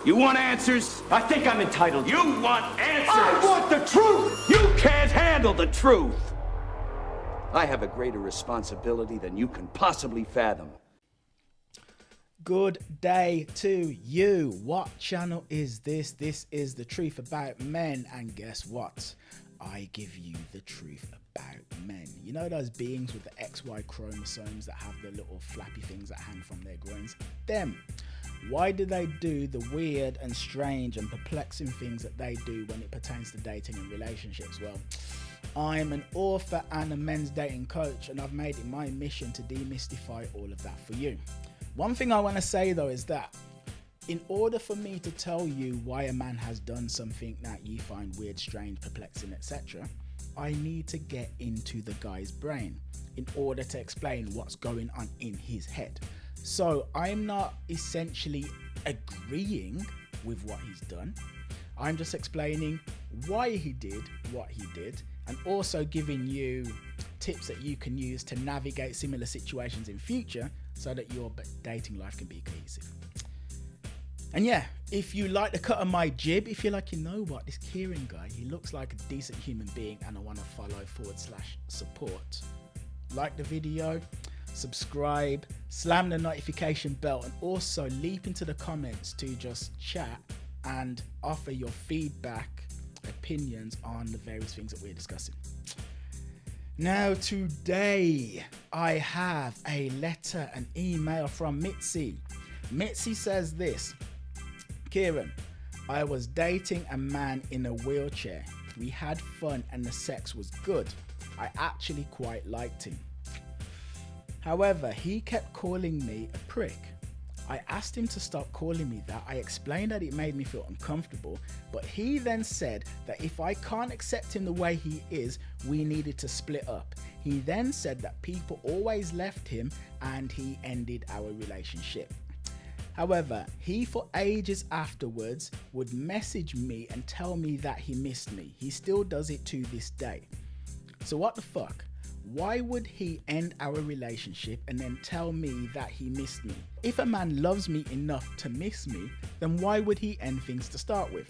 You want answers? I think I'm entitled. You want answers? I want the truth! You can't handle the truth! I have a greater responsibility than you can possibly fathom. Good day to you. What channel is this? This is The Truth About Men, and guess what? I give you the truth about men. You know those beings with the XY chromosomes that have the little flappy things that hang from their groins? Them. Why do they do the weird and strange and perplexing things that they do when it pertains to dating and relationships? Well, I'm an author and a men's dating coach, and I've made it my mission to demystify all of that for you. One thing I want to say though is that in order for me to tell you why a man has done something that you find weird, strange, perplexing, etc., I need to get into the guy's brain in order to explain what's going on in his head. So I'm not essentially agreeing with what he's done. I'm just explaining why he did what he did, and also giving you tips that you can use to navigate similar situations in future so that your dating life can be cohesive. And yeah, if you like the cut of my jib, if you're like, you know what, this Kieren guy, he looks like a decent human being and I want to follow / support, like the video, subscribe, slam the notification bell, and also leap into the comments to just chat and offer your feedback, opinions on the various things that we're discussing. Now today I have a letter, an email from Mitzi. Mitzi says this: Kieren, I was dating a man in a wheelchair. We had fun and the sex was good. I actually quite liked him. However, he kept calling me a prick. I asked him to stop calling me that. I explained that it made me feel uncomfortable, but he then said that if I can't accept him the way he is, we needed to split up. He then said that people always left him and he ended our relationship. However, he for ages afterwards would message me and tell me that he missed me. He still does it to this day. So what the fuck? Why would he end our relationship and then tell me that he missed me? If a man loves me enough to miss me, then why would he end things to start with?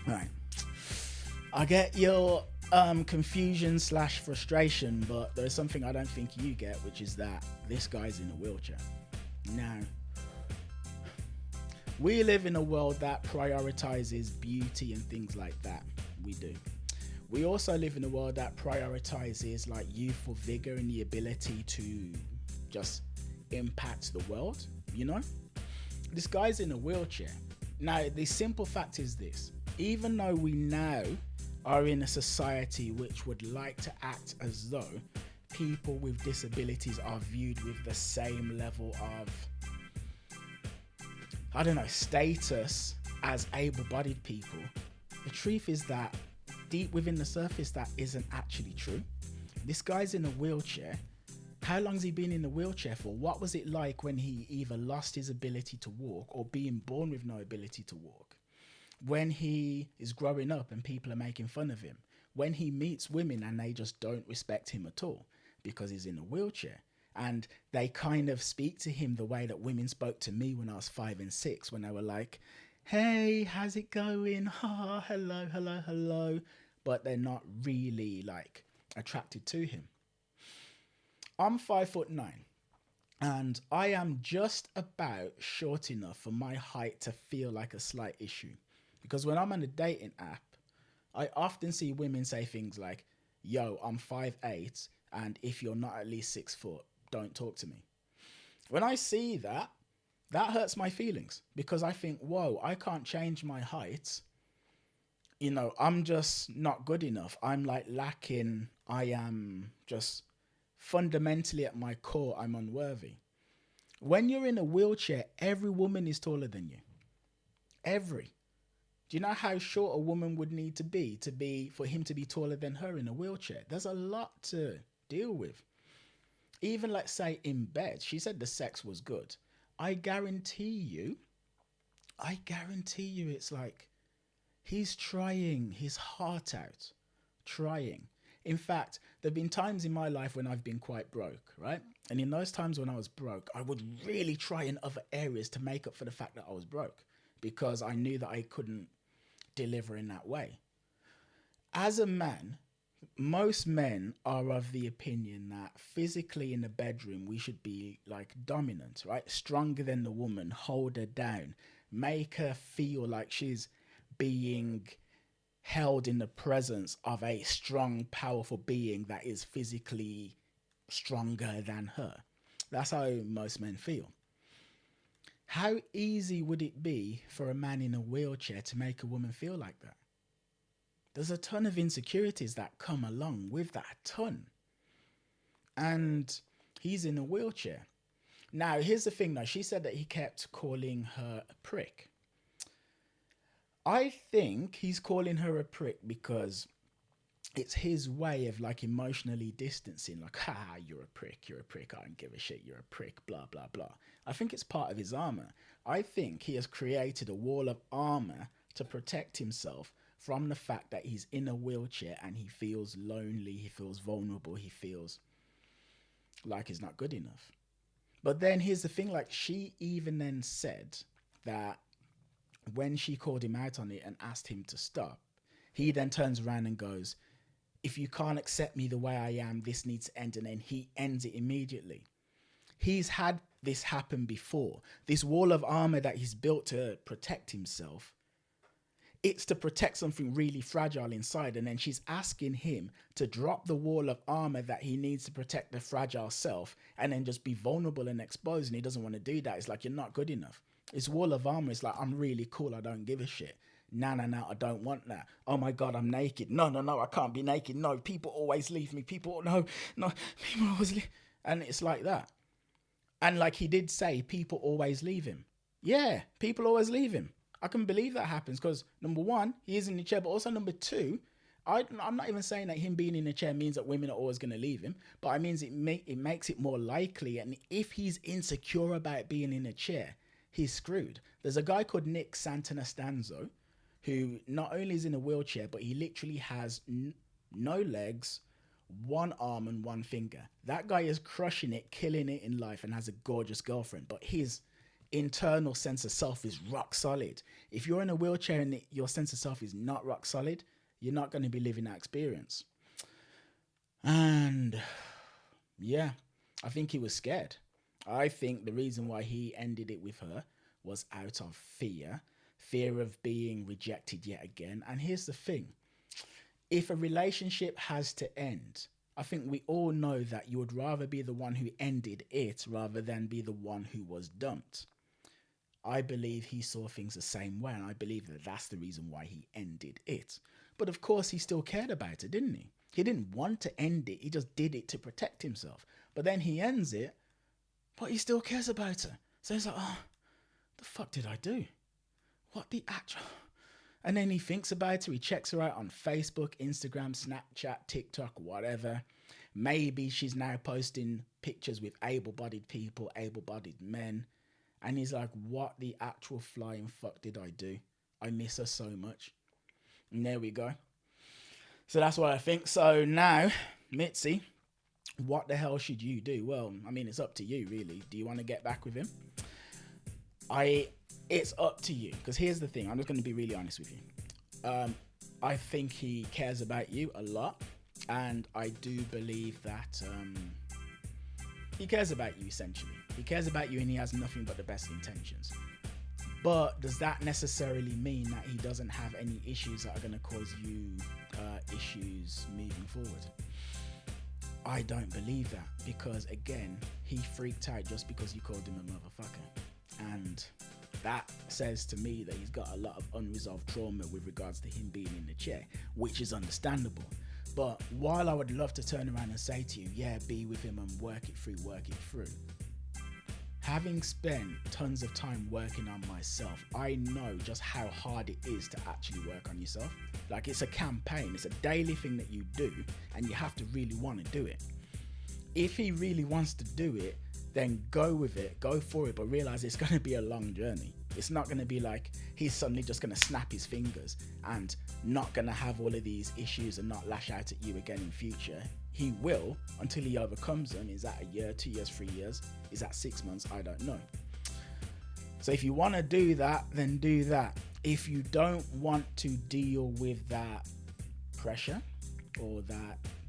Alright, I get your confusion / frustration, but there's something I don't think you get, which is that this guy's in a wheelchair. Now, we live in a world that prioritizes beauty and things like that. We do. We also live in a world that prioritizes like youthful vigor and the ability to just impact the world, you know? This guy's in a wheelchair. Now, the simple fact is this: even though we now are in a society which would like to act as though people with disabilities are viewed with the same level of, I don't know, status as able-bodied people, the truth is that deep within the surface that isn't actually true. This guy's in a wheelchair. How long's he been in a wheelchair for? What was it like when he either lost his ability to walk or being born with no ability to walk? When he is growing up and people are making fun of him? When he meets women and they just don't respect him at all because he's in a wheelchair? And they kind of speak to him the way that women spoke to me when I was 5 and 6, when they were like, hey, how's it going? Ha, hello, hello, hello. But they're not really like attracted to him. I'm 5'9", and I am just about short enough for my height to feel like a slight issue. Because when I'm on a dating app, I often see women say things like, yo, I'm 5'8", and if you're not at least 6 foot, don't talk to me. When I see that, that hurts my feelings, because I think, whoa, I can't change my height. You know, I'm just not good enough. I'm like lacking. I am just fundamentally at my core, I'm unworthy. When you're in a wheelchair, every woman is taller than you. Every. Do you know how short a woman would need to be for him to be taller than her in a wheelchair? There's a lot to deal with. Even let's say in bed, she said the sex was good. I guarantee you it's like he's trying his heart out, trying. In fact, there have been times in my life when I've been quite broke, right? And in those times when I was broke, I would really try in other areas to make up for the fact that I was broke. because I knew that I couldn't deliver in that way. As a man, most men are of the opinion that physically in the bedroom we should be like dominant, right? Stronger than the woman, hold her down, make her feel like she's being held in the presence of a strong, powerful being that is physically stronger than her. That's how most men feel. How easy would it be for a man in a wheelchair to make a woman feel like that? There's a ton of insecurities that come along with that, a ton. And he's in a wheelchair. Now, here's the thing though. She said that he kept calling her a prick. I think he's calling her a prick because it's his way of like emotionally distancing, like, you're a prick, I don't give a shit, you're a prick, blah, blah, blah. I think it's part of his armor. I think he has created a wall of armor to protect himself from the fact that he's in a wheelchair and he feels lonely, he feels vulnerable, he feels like he's not good enough. But then here's the thing, like she even then said that when she called him out on it and asked him to stop, he then turns around and goes, if you can't accept me the way I am, this needs to end. And then he ends it immediately. He's had this happen before. This wall of armor that he's built to protect himself, it's to protect something really fragile inside. And then she's asking him to drop the wall of armor that he needs to protect the fragile self and then just be vulnerable and exposed. And he doesn't want to do that. It's like, you're not good enough. This wall of armor is like, I'm really cool, I don't give a shit. No, I don't want that. Oh my God, I'm naked. No, I can't be naked. No, people always leave me. People always leave. And it's like that. And like he did say, people always leave him. Yeah, people always leave him. I can believe that happens because number one, he is in the chair, but also number two, I'm not even saying that him being in a chair means that women are always going to leave him, but it means it makes it more likely. And if he's insecure about being in a chair, he's screwed. There's a guy called Nick Santanastanzo who not only is in a wheelchair, but he literally has no legs, one arm and one finger. That guy is crushing it, killing it in life and has a gorgeous girlfriend, but his internal sense of self is rock solid. If you're in a wheelchair and your sense of self is not rock solid, you're not going to be living that experience. And yeah, I think he was scared. I think the reason why he ended it with her was out of fear of being rejected yet again. And here's the thing. If a relationship has to end, I think we all know that you would rather be the one who ended it rather than be the one who was dumped. I believe he saw things the same way, and I believe that that's the reason why he ended it. But of course, he still cared about it, didn't he? He didn't want to end it. He just did it to protect himself. But then he ends it, but he still cares about her. So he's like, oh, the fuck did I do? What the actual... And then he thinks about her. He checks her out on Facebook, Instagram, Snapchat, TikTok, whatever. Maybe she's now posting pictures with able-bodied people, able-bodied men. And he's like, what the actual flying fuck did I do? I miss her so much. And there we go. So that's what I think. So now, Mitzi, what the hell should you do? Well, I mean, it's up to you, really. Do you want to get back with him? It's up to you. Because here's the thing. I'm just going to be really honest with you. I think he cares about you a lot. And I do believe that he cares about you, essentially. He cares about you and he has nothing but the best intentions. But does that necessarily mean that he doesn't have any issues that are going to cause you issues moving forward? I don't believe that, because again, he freaked out just because you called him a motherfucker. And that says to me that he's got a lot of unresolved trauma with regards to him being in the chair, which is understandable. But while I would love to turn around and say to you, yeah, be with him and work it through, having spent tons of time working on myself, I know just how hard it is to actually work on yourself. Like, it's a campaign, it's a daily thing that you do, and you have to really want to do it. If he really wants to do it, then go with it, go for it, but realize it's going to be a long journey. It's not going to be like he's suddenly just going to snap his fingers and not going to have all of these issues and not lash out at you again in future. He will until he overcomes them. Is that a year, 2 years, 3 years? Is that 6 months? I don't know. So if you want to do that, then do that. If you don't want to deal with that pressure or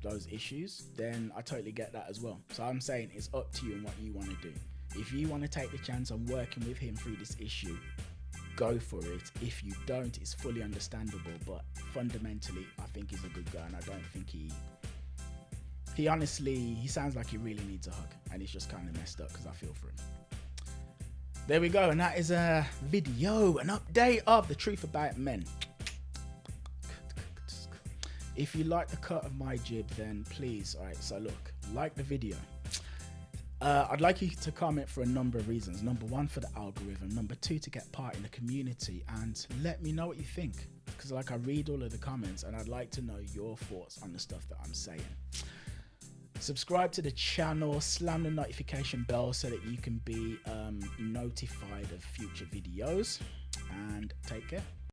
those issues, then I totally get that as well. So I'm saying it's up to you and what you want to do. If you want to take the chance on working with him through this issue, go for it. If you don't, it's fully understandable, but fundamentally I think he's a good guy, and I don't think he honestly, he sounds like he really needs a hug, and it's just kind of messed up because I feel for him. There we go, and that is a video, an update of the truth about men. If you like the cut of my jib, then please, all right, so look, like the video. I'd like you to comment for a number of reasons. Number one, for the algorithm. Number two, to get part in the community, and let me know what you think, because like I read all of the comments and I'd like to know your thoughts on the stuff that I'm saying. Subscribe to the channel, slam the notification bell so that you can be notified of future videos, and take care.